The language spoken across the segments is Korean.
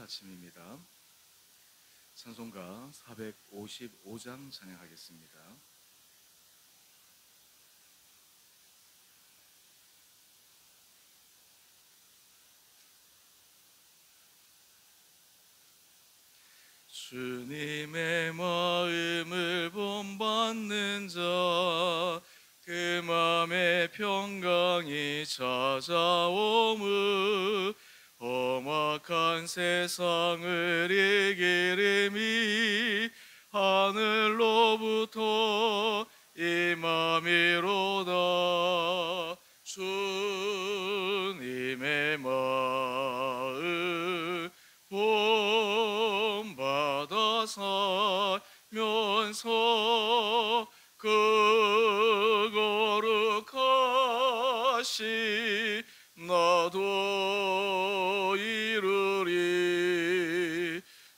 아침입니다. 찬송가 455장 찬양하겠습니다. 주님의 마음을 본받는 자, 그 맘에 평강이 찾아오무, 험악한 세상을 이기림이 하늘로부터 임함이로다. 주님의 마음 본받아 살면서 그 거룩하신 나도 이루리.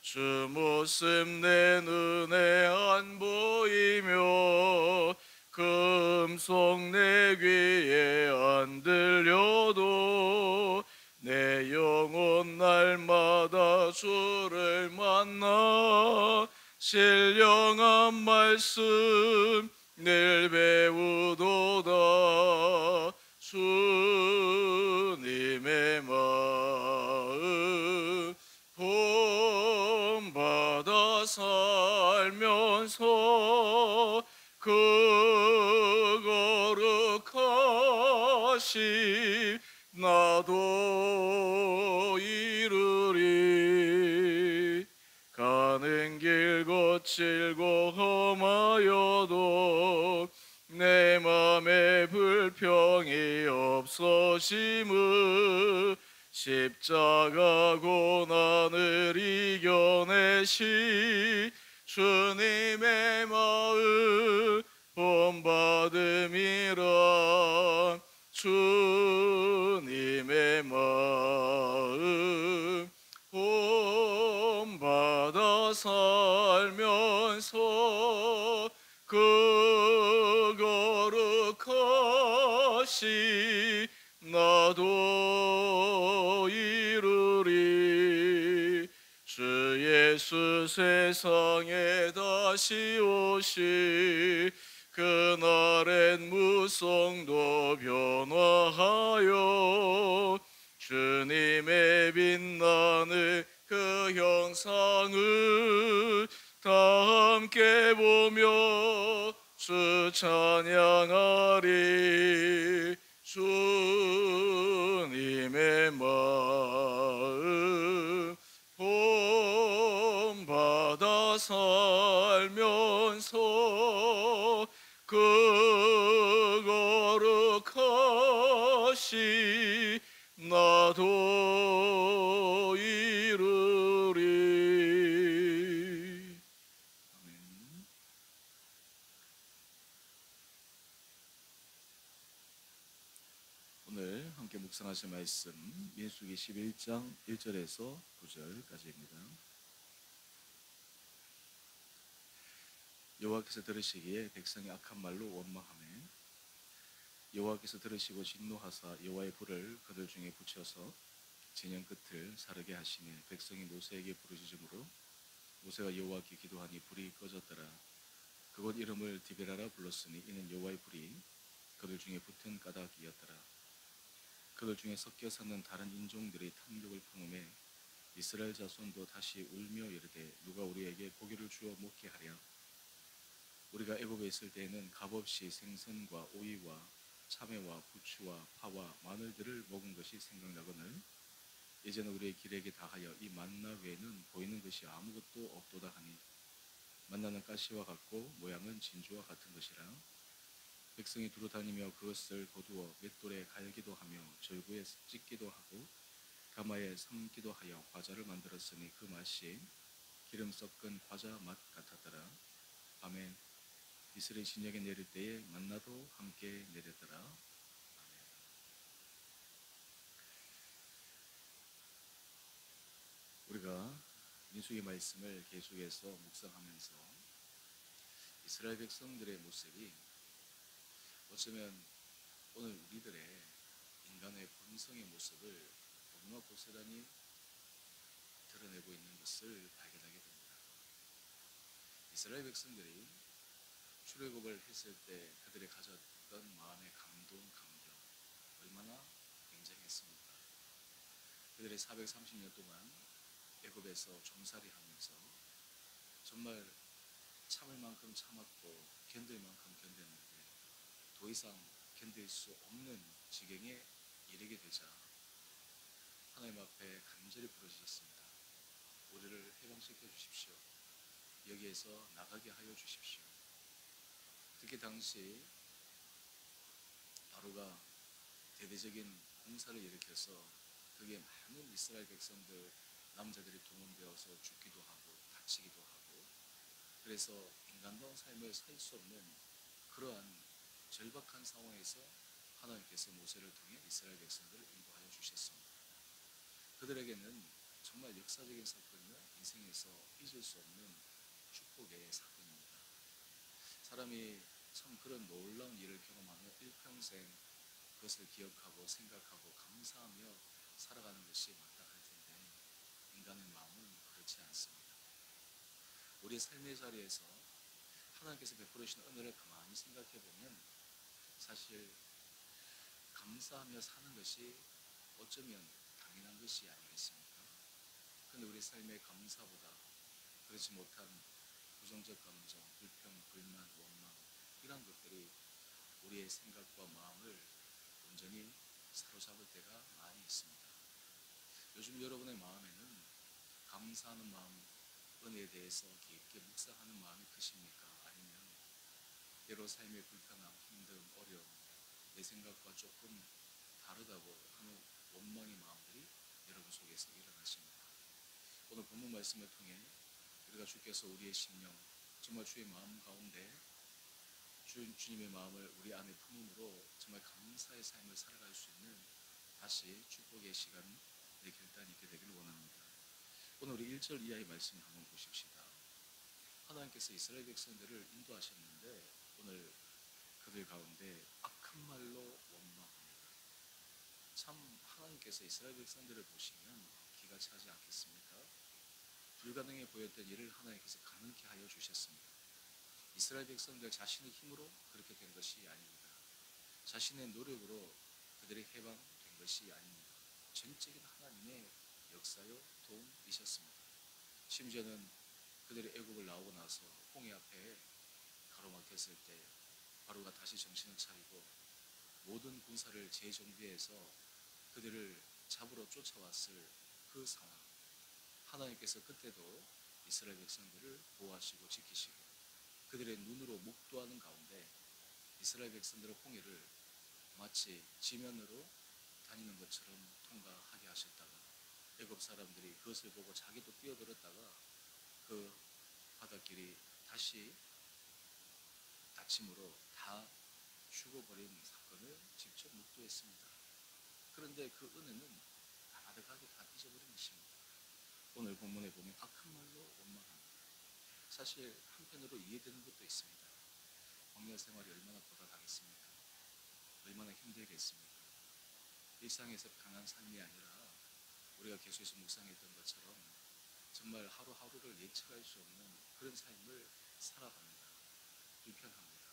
주 모습 내 눈에 안 보이며 금속 내 귀에 안 들려도 내 영혼 날마다 주를 만나 신령한 말씀 늘 배우도다. 주님의 마음 본받아 살면서 그 거룩하신 나도 이루리. 가는 길 거칠고 험하여도 내 맘에 불평이 없어짐을 십자가 고난을 이겨내시 주님의 마음 본받음이라. 주님의 마음 본받아 살면서 그 거룩하신 나도 이루리. 주 예수 세상에 다시 오시 그날엔 무성도 변화하여 주님의 빛나는 그 형상을 다 함께 보며 주 찬양하리. 주님의 마음 본받아 살면서 그 거룩하신 나도 이루리. 아멘. 오늘 함께 묵상하실 말씀 민수기 11장 1절에서 9절까지입니다. 여호와께서 들으시기에 백성이 악한 말로 원망하매 여호와께서 들으시고 진노하사 여호와의 불을 그들 중에 붙여서 진영 끝을 사르게 하시니 백성이 모세에게 부르짖음으로 모세가 여호와께 기도하니 불이 꺼졌더라. 그곳 이름을 디베라라 불렀으니 이는 여호와의 불이 그들 중에 붙은 까닭이었더라. 그들 중에 섞여 사는 다른 인종들이 탐욕을 품음에 이스라엘 자손도 다시 울며 이르되 누가 우리에게 고기를 주어 먹게 하랴. 우리가 애굽에 있을 때에는 값없이 생선과 오이와 참외와 부추와 파와 마늘들을 먹은 것이 생각나거늘 이제는 우리의 기력이 다하여 이 만나 외에는 보이는 것이 아무것도 없도다 하니 만나는 가시와 같고 모양은 진주와 같은 것이라. 백성이 두루 다니며 그것을 거두어 맷돌에 갈기도 하며 절구에 찢기도 하고 가마에 삶기도 하여 과자를 만들었으니 그 맛이 기름 섞은 과자 맛 같았더라. 밤에 이슬이 진영에 내릴 때에 만나도 함께 내렸더라. 아멘. 우리가 민수기 말씀을 계속해서 묵상하면서 이스라엘 백성들의 모습이 어쩌면 오늘 우리들의 인간의 본성의 모습을 너무나 고스란히 드러내고 있는 것을 발견하게 됩니다. 이스라엘 백성들이 출애굽을 했을 때 그들이 가졌던 마음의 감동, 감격 얼마나 굉장했습니까? 그들이 430년 동안 애굽에서 종살이 하면서 정말 참을 만큼 참았고 견딜 만큼 견뎠는데 더 이상 견딜 수 없는 지경에 이르게 되자 하나님 앞에 간절히 부르짖었습니다. 우리를 해방시켜 주십시오. 여기에서 나가게 하여 주십시오. 특히 당시 바로가 대대적인 공사를 일으켜서 거기에 많은 이스라엘 백성들 남자들이 동원되어서 죽기도 하고 다치기도 하고 그래서 인간다운 삶을 살 수 없는 그러한 절박한 상황에서 하나님께서 모세를 통해 이스라엘 백성들을 인도하여 주셨습니다. 그들에게는 정말 역사적인 사건이며 인생에서 잊을 수 없는 축복의 사건입니다. 사람이 참 그런 놀라운 일을 경험하며 일평생 그것을 기억하고 생각하고 감사하며 살아가는 것이 마땅할 텐데 인간의 마음은 그렇지 않습니다. 우리의 삶의 자리에서 하나님께서 베풀어 주신 은혜를 가만히 생각해 보면 사실 감사하며 사는 것이 어쩌면 당연한 것이 아니겠습니까? 그런데 우리 삶의 감사보다 그렇지 못한 부정적 감정, 불평, 불만, 원망 이런 것들이 우리의 생각과 마음을 온전히 사로잡을 때가 많이 있습니다. 요즘 여러분의 마음에는 감사하는 마음, 은혜에 대해서 깊게 묵상하는 마음이 크십니까? 아니면 때로 삶의 불편함, 힘듦, 어려움, 내 생각과 조금 다르다고 하는 원망의 마음들이 여러분 속에서 일어나십니까? 오늘 본문 말씀을 통해 우리가 주께서 우리의 심령, 정말 주의 마음 가운데 주님의 마음을 우리 안에 품음으로 정말 감사의 삶을 살아갈 수 있는 다시 축복의 시간 내 결단이 있게 되기를 원합니다. 오늘 우리 1절 이하의 말씀 한번 보십시다. 하나님께서 이스라엘 백성들을 인도하셨는데 오늘 그들 가운데 악한 말로 원망합니다. 참 하나님께서 이스라엘 백성들을 보시면 기가 차지 않겠습니까? 불가능해 보였던 일을 하나님께서 가능케 하여 주셨습니다. 이스라엘 백성들 자신의 힘으로 그렇게 된 것이 아닙니다. 자신의 노력으로 그들의 해방된 것이 아닙니다. 전적인 하나님의 역사요 도움이셨습니다. 심지어는 그들이 애굽을 나오고 나서 홍해 앞에 가로막혔을 때 바로가 다시 정신을 차리고 모든 군사를 재정비해서 그들을 잡으러 쫓아왔을 그 상황, 하나님께서 그때도 이스라엘 백성들을 보호하시고 지키시고 그들의 눈으로 목도하는 가운데 이스라엘 백성들의 홍해를 마치 지면으로 다니는 것처럼 통과하게 하셨다가 애굽 사람들이 그것을 보고 자기도 뛰어들었다가 그 바닷길이 다시 다침으로 다 죽어버린 사건을 직접 목도했습니다. 그런데 그 은혜는 가득하게 다 잊어버린 것입니다. 오늘 본문에 보면 악한 말로 원망합니다. 사실 한편으로 이해되는 것도 있습니다. 광야 생활이 얼마나 고달하겠습니까? 얼마나 힘들겠습니까? 일상에서 편한 삶이 아니라 우리가 계속해서 묵상했던 것처럼 정말 하루하루를 예측할 수 없는 그런 삶을 살아갑니다. 불편합니다.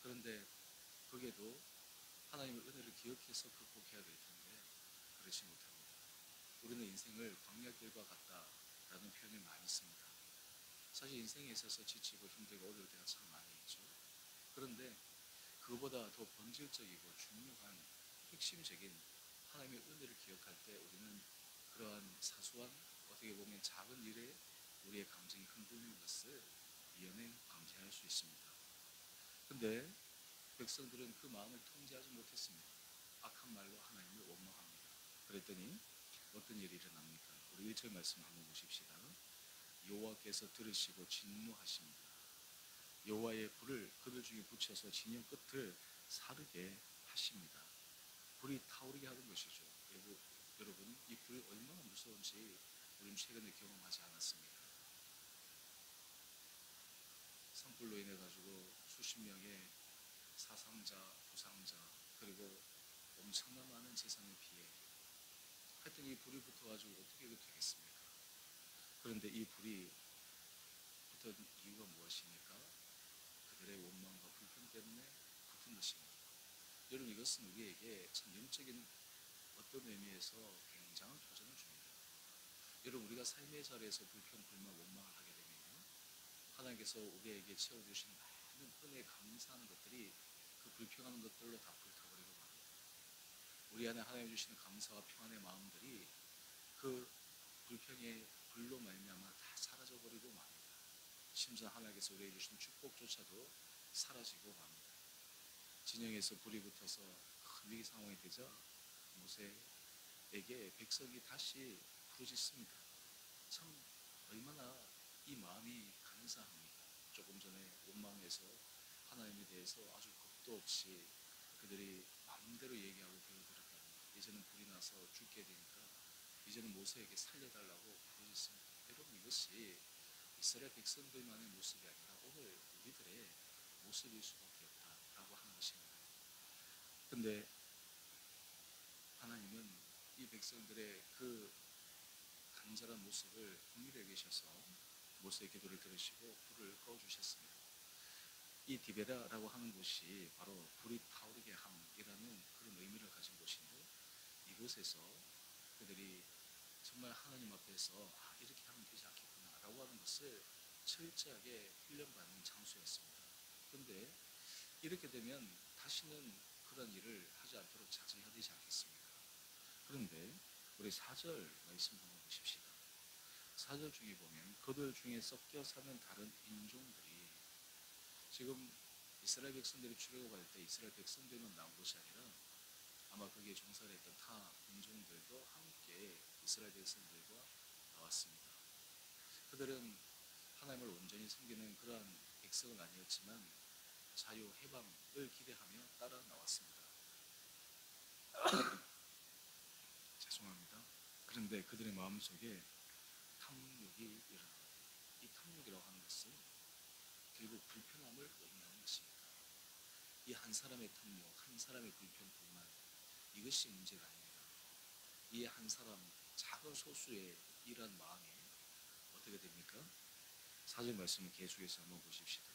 그런데 거기에도 하나님의 은혜를 기억해서 극복해야 될 텐데 그렇지 못합니다. 우리는 인생을 광야길과 같다라는 표현을 많이 씁니다. 사실 인생에 있어서 지치고 힘들고 어려울 때가 참 많이 있죠. 그런데 그보다 더 본질적이고 중요한 핵심적인 하나님의 은혜를 기억할 때 우리는 그러한 사소한 어떻게 보면 작은 일에 우리의 감정이 흔들리는 것을 미연에 방지할 수 있습니다. 그런데 백성들은 그 마음을 통제하지 못했습니다. 악한 말로 하나님을 원망합니다. 그랬더니 어떤 일이 일어납니까? 우리 1절 말씀 한번 보십시다. 여호와께서 들으시고 진노하십니다. 여호와의 불을 그들 중에 붙여서 진영 끝을 사르게 하십니다. 불이 타오르게 하는 것이죠. 여러분, 이 불이 얼마나 무서운지 우리는 최근에 경험하지 않았습니까? 산불로 인해 가지고 수십 명의 사상자, 부상자, 그리고 엄청난 많은 재산의 피해. 하여튼 이 불이 붙어가지고 어떻게 되겠습니까? 그런데 이 불이 붙은 이유가 무엇입니까? 그들의 원망과 불평 때문에 붙은 것입니다. 여러분, 이것은 우리에게 참 영적인 어떤 의미에서 굉장한 도전을 줍니다. 여러분, 우리가 삶의 자리에서 불평, 불만, 원망을 하게 되면요, 하나님께서 우리에게 채워주신 많은 은혜, 감사하는 것들이 그 불평하는 것들로 다 불타버리고 맙니다. 우리 안에 하나님 주시는 감사와 평안의 마음들이 그 불평의 불로 말미암아 다 사라져버리고 맙니다. 심지어 하나님께서 우리에게 주신 축복조차도 사라지고 맙니다. 진영에서 불이 붙어서 큰 위기 상황이 되자 모세에게 백성이 다시 부르짖습니다. 참 얼마나 이 마음이 감사합니까? 조금 전에 원망해서 하나님에 대해서 아주 겁도 없이 그들이 마음대로 얘기하고 대우들었다가 이제는 불이 나서 죽게 되니까 이제는 모세에게 살려달라고 부르짖습니다. 여러분, 이것이 이스라엘 백성들만의 모습이 아니라 오늘 우리들의 모습일 수밖에 없다라고 하는 것입니다. 근데 하나님은 이 백성들의 그 간절한 모습을 긍휼히 여기셔서 모세의 기도를 들으시고 불을 꺼주셨습니다. 이 디베라라고 하는 곳이 바로 불이 타오르게 함이라는 그런 의미를 가진 곳인데, 이곳에서 그들이 정말 하나님 앞에서 이렇게 하면 되지 않겠구나 라고 하는 것을 철저하게 훈련받는 장소였습니다. 그런데 이렇게 되면 다시는 그런 일을 하지 않도록 자제해야 되지 않겠습니까? 그런데 우리 4절 말씀 한번 보십시다. 4절 중에 보면 그들 중에 섞여 사는 다른 인종들이, 지금 이스라엘 백성들이 출애굽할 때 이스라엘 백성들만 나온 것이 아니라 아마 거기에 종사를 했던 타 인종들도 함께 이스라엘 백성들과 나왔습니다. 그들은 하나님을 온전히 섬기는 그러한 백성은 아니었지만 자유, 해방을 기대하며 따라 나왔습니다. 죄송합니다. 그런데 그들의 마음속에 탐욕이 일어납니다. 이 탐욕이라고 하는 것은 결국 불편함을 의미하는 것입니다. 이 한 사람의 탐욕, 한 사람의 불편, 불만, 이것이 문제가 아닙니다. 이 한 사람, 작은 소수의 이러한 마음이 어떻게 됩니까? 4절 말씀을 계속해서 한번 보십시다.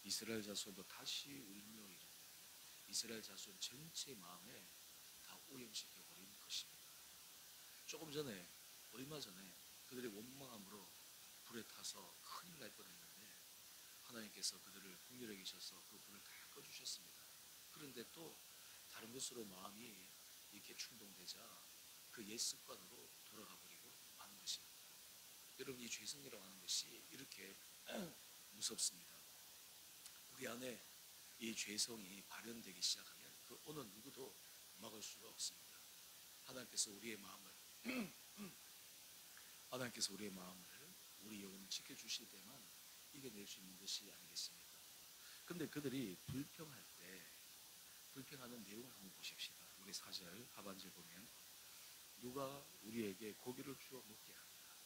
이스라엘 자손도 다시 울며 이르되 이스라엘 자손 전체 마음에 다 오염시켜버린 것입니다. 조금 전에, 얼마 전에 그들의 원망함으로 불에 타서 큰일 날 뻔했는데 하나님께서 그들을 긍휼히 여기셔서 그 불을 다 꺼주셨습니다. 그런데 또 다른 것으로 마음이 이렇게 충동되자 그 옛 습관으로 돌아가 버리고 마는 것입니다. 여러분, 이 죄성이라고 하는 것이 이렇게 무섭습니다. 우리 안에 이 죄성이 발현되기 시작하면 그 어느 누구도 막을 수가 없습니다. 하나님께서 우리의 마음을 우리 영혼을 지켜주실 때만 이겨낼 수 있는 것이 아니겠습니까? 근데 그들이 불평할 때 불평하는 내용을 한번 보십시다. 우리 4절 하반절 보면 누가 우리에게 고기를 주어 먹게 하느냐.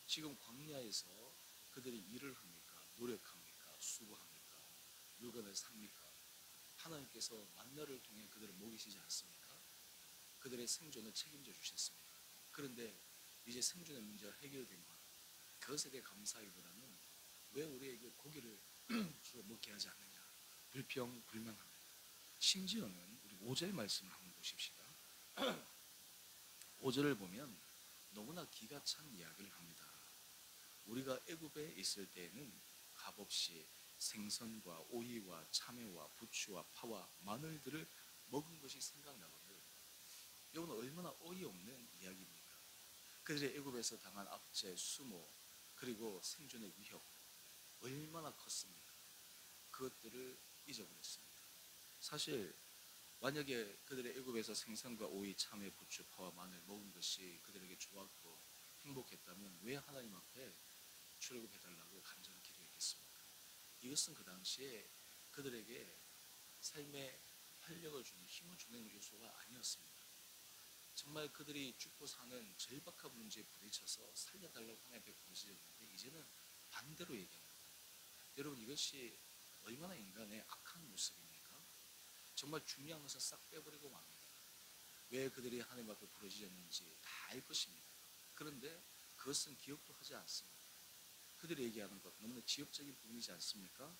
지금 광야에서 그들이 일을 합니까? 노력합니까? 수고합니까? 물건을 삽니까? 하나님께서 만나를 통해 그들을 먹이시지 않습니까? 그들의 생존을 책임져 주셨습니다. 그런데 이제 생존의 문제가 해결된 것, 그것에 대해 감사하기보다는 왜 우리에게 고기를 주어 먹게 하지 않느냐, 불평, 불만합니다. 심지어는 우리 5절 말씀을 한번 보십시다. 5절을 보면 너무나 기가 찬 이야기를 합니다. 우리가 애굽에 있을 때에는 값없이 생선과 오이와 참외와 부추와 파와 마늘들을 먹은 것이 생각나거든요. 이건 얼마나 어이없는 이야기입니까? 그들의 애굽에서 당한 압제, 수모, 그리고 생존의 위협 얼마나 컸습니까? 그것들을 잊어버렸습니다. 사실 만약에 그들의 애굽에서 생선과 오이, 참외, 부추, 파와 마늘 먹은 것이 그들에게 좋았고 행복했다면 왜 하나님 앞에 출애굽해달라고 간절히 기도했겠습니까? 이것은 그 당시에 그들에게 삶의 활력을 주는, 힘을 주는 요소가 아니었습니다. 정말 그들이 죽고 사는 절박한 문제에 부딪혀서 살려달라고 하나님께 부르짖었는데 이제는 반대로 얘기합니다. 여러분, 이것이 얼마나 인간의 악한 모습입니까? 정말 중요한 것을 싹 빼버리고 맙니다. 왜 그들이 하나님 앞에 부르짖었는지 다 알 것입니다. 그런데 그것은 기억도 하지 않습니다. 그들이 얘기하는 것 너무나 지엽적인 부분이지 않습니까?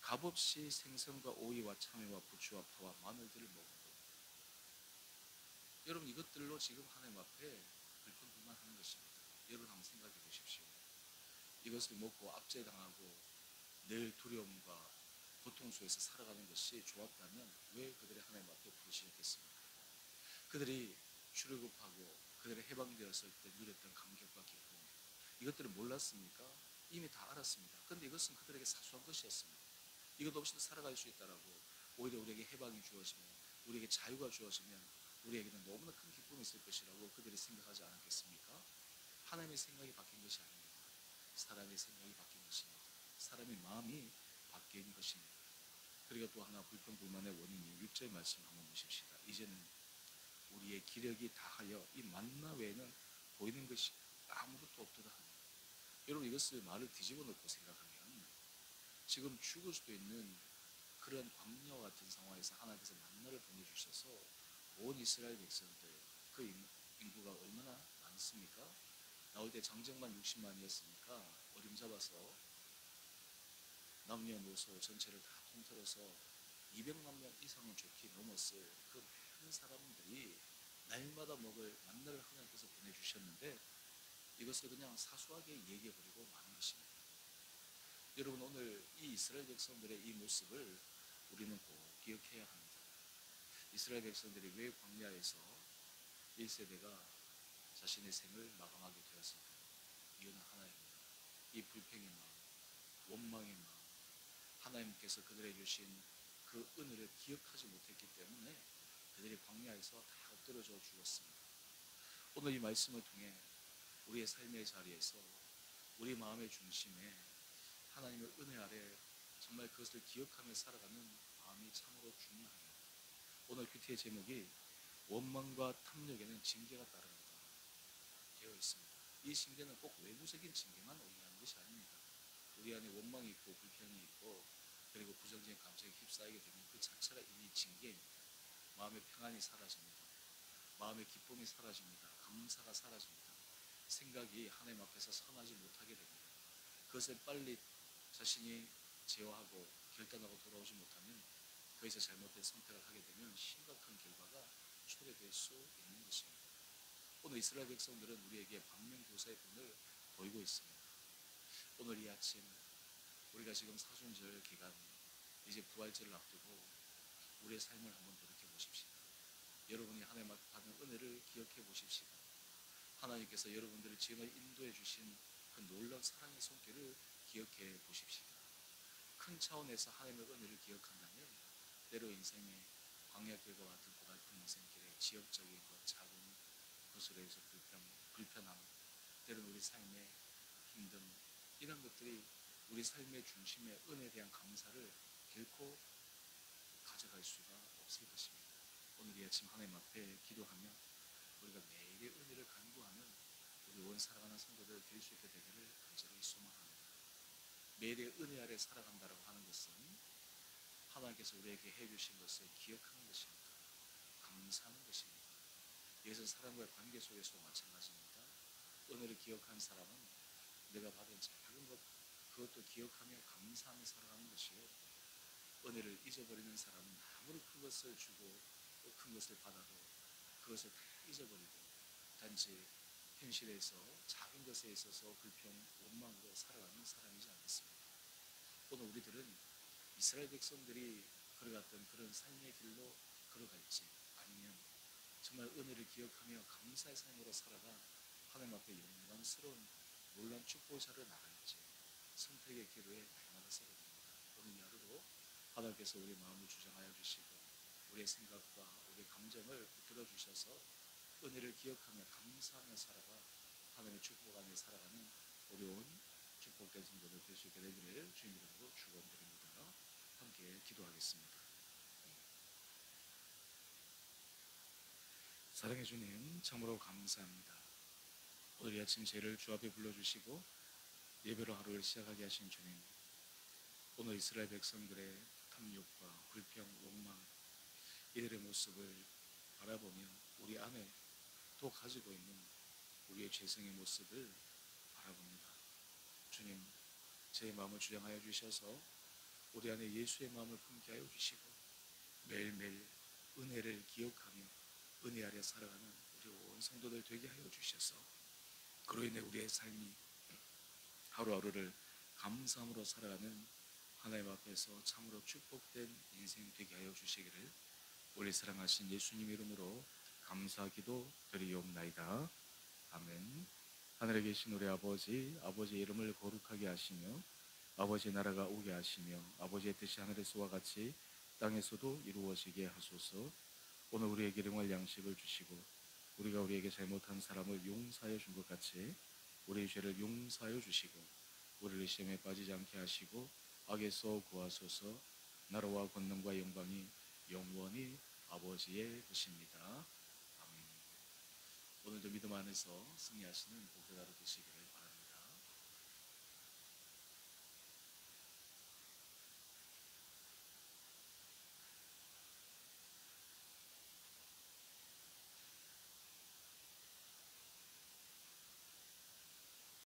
값없이 생선과 오이와 참외와 부추와 파와 마늘들을 먹은 것. 여러분 이것들로 지금 하나님 앞에 불평불만하는 것입니다. 여러분 한번 생각해 보십시오. 이것을 먹고 압제당하고 늘 두려움과 고통 속에서 살아가는 것이 좋았다면 왜 그들이 하나님 앞에 부르시겠습니까? 그들이 출애굽하고 그들이 해방되었을 때 누렸던 감격과 기쁨, 이것들을 몰랐습니까? 이미 다 알았습니다. 그런데 이것은 그들에게 사소한 것이었습니다. 이것 없이도 살아갈 수 있다라고, 오히려 우리에게 해방이 주어지면, 우리에게 자유가 주어지면 우리에게는 너무나 큰 기쁨이 있을 것이라고 그들이 생각하지 않았겠습니까? 하나님의 생각이 바뀐 것이 아닙니다. 사람의 생각이 바뀐 것입니다. 사람의 마음이 바뀐 것입니다. 그리고 또 하나 불평불만의 원인이 6절 말씀 한번 보십시다. 이제는 우리의 기력이 다하여 이 만나 외에는 보이는 것이 아무것도 없도다 하니. 여러분 이것을 말을 뒤집어 놓고 생각하면 지금 죽을 수도 있는 그런 광야와 같은 상황에서 하나님께서 만나를 보내주셔서 온 이스라엘 백성들, 그 인구가 얼마나 많습니까? 나올 때 장정만 60만이었으니까 어림잡아서 남녀노소 전체를 다 통틀어서 200만 명 이상은 좋게 넘었을 그 많은 사람들이 날마다 먹을 만나를 하나님께서 보내주셨는데 이것을 그냥 사소하게 얘기해버리고 마는 것입니다. 여러분 오늘 이 이스라엘 백성들의 이 모습을 우리는 꼭 기억해야 합니다. 이스라엘 백성들이 왜 광야에서 1세대가 자신의 생을 마감하게 되었을까요? 이유는 하나입니다. 이 불평의 마음, 원망의 마음, 하나님께서 그들에게 주신 그 은혜를 기억하지 못했기 때문에 그들이 광야에서 다 엎드려져 죽었습니다. 오늘 이 말씀을 통해 우리의 삶의 자리에서 우리 마음의 중심에 하나님의 은혜 아래 정말 그것을 기억하며 살아가는 마음이 참으로 중요합니다. 오늘 큐티의 제목이 원망과 탐욕에는 징계가 따른다 되어 있습니다. 이 징계는 꼭 외부적인 징계만 의미하는 것이 아닙니다. 우리 안에 원망이 있고 불평이 있고 그리고 부정적인 감정에 휩싸이게 되면 그 자체가 이미 징계입니다. 마음의 평안이 사라집니다. 마음의 기쁨이 사라집니다. 감사가 사라집니다. 생각이 하나님 앞에서 선하지 못하게 됩니다. 그것을 빨리 자신이 제어하고 결단하고 돌아오지 못하면 거기서 잘못된 선택을 하게 되면 심각한 결과가 초래될 수 있는 것입니다. 오늘 이스라엘 백성들은 우리에게 반면교사의 본을 보이고 있습니다. 오늘 이 아침 우리가 지금 사순절 기간 이제 부활절을 앞두고 우리의 삶을 한번 돌이켜 보십시다. 여러분이 하나님 앞에 받은 은혜를 기억해 보십시다. 하나님께서 여러분들을 지금을 인도해 주신 그 놀라운 사랑의 손길을 기억해 보십시다. 큰 차원에서 하나님의 은혜를 기억한다면 때로 인생의 광야길과 같은 고달픈 인생길에 지역적인 것, 작은 것으로 해서 불편함, 때로는 우리 삶의 힘듦, 이런 것들이 우리 삶의 중심에 은혜에 대한 감사를 결코 가져갈 수가 없을 것입니다. 오늘 이 아침 하나님 앞에 기도하며 우리가 매일의 은혜를 간구하는 우리 온 살아가는 성도들 될 수 있게 되기를 간절히 소망합니다. 매일의 은혜 아래 살아간다고 하는 것은 하나님께서 우리에게 해주신 것을 기억하는 것입니다. 감사하는 것입니다. 이것은 사람과의 관계 속에서도 마찬가지입니다. 은혜를 기억한 사람은 내가 받은 작은 것 그것도 기억하며 감사하며 살아가는 것이요, 은혜를 잊어버리는 사람은 아무리 큰 것을 주고 또 큰 것을 받아도 그것을 다 잊어버리고 단지 현실에서 작은 것에 있어서 불평, 원망으로 살아가는 사람이지 않겠습니까? 오늘 우리들은 이스라엘 백성들이 걸어갔던 그런 삶의 길로 걸어갈지 아니면 정말 은혜를 기억하며 감사의 삶으로 살아가 하나님 앞에 영광스러운 놀라운 축복자를 나갈지 선택의 기로에 날마다 서게 됩니다. 오늘 하루도 하나님께서 우리 마음을 주장하여 주시고 우리의 생각과 우리의 감정을 붙들어 주셔서 은혜를 기억하며 감사하며 살아가 하나님의 축복 안에 살아가는 우리 온 축복된 성도들 될 수 있게 되기를 주님 이름으로 축원드립니다. 함께 기도하겠습니다. 사랑해 주님 참으로 감사합니다. 오늘 이 아침 저희를 주 앞에 불러주시고 예배로 하루를 시작하게 하신 주님, 오늘 이스라엘 백성들의 탐욕과 불평, 원망 이들의 모습을 바라보며 우리 안에 또 가지고 있는 우리의 죄성의 모습을 바라봅니다. 주님, 제 마음을 주장하여 주셔서 우리 안에 예수의 마음을 품게 하여 주시고 매일매일 은혜를 기억하며 은혜 아래 살아가는 우리 온 성도들 되게 하여 주셔서 그로 인해 우리의 삶이 하루하루를 감사함으로 살아가는 하나님 앞에서 참으로 축복된 인생 되게 하여 주시기를 우리 사랑하신 예수님 이름으로 감사기도 드리옵나이다. 아멘. 하늘에 계신 우리 아버지, 아버지의 이름을 거룩하게 하시며 아버지의 나라가 오게 하시며 아버지의 뜻이 하늘에서와 같이 땅에서도 이루어지게 하소서. 오늘 우리에게 일용할 양식을 주시고 우리가 우리에게 잘못한 사람을 용서하여 준 것 같이 우리의 죄를 용서하여 주시고 우리를 시험에 빠지지 않게 하시고 악에서 구하소서. 나라와 권능과 영광이 영원히 아버지의 것입니다. 아멘. 오늘도 믿음 안에서 승리하시는 복된 하루 되시기를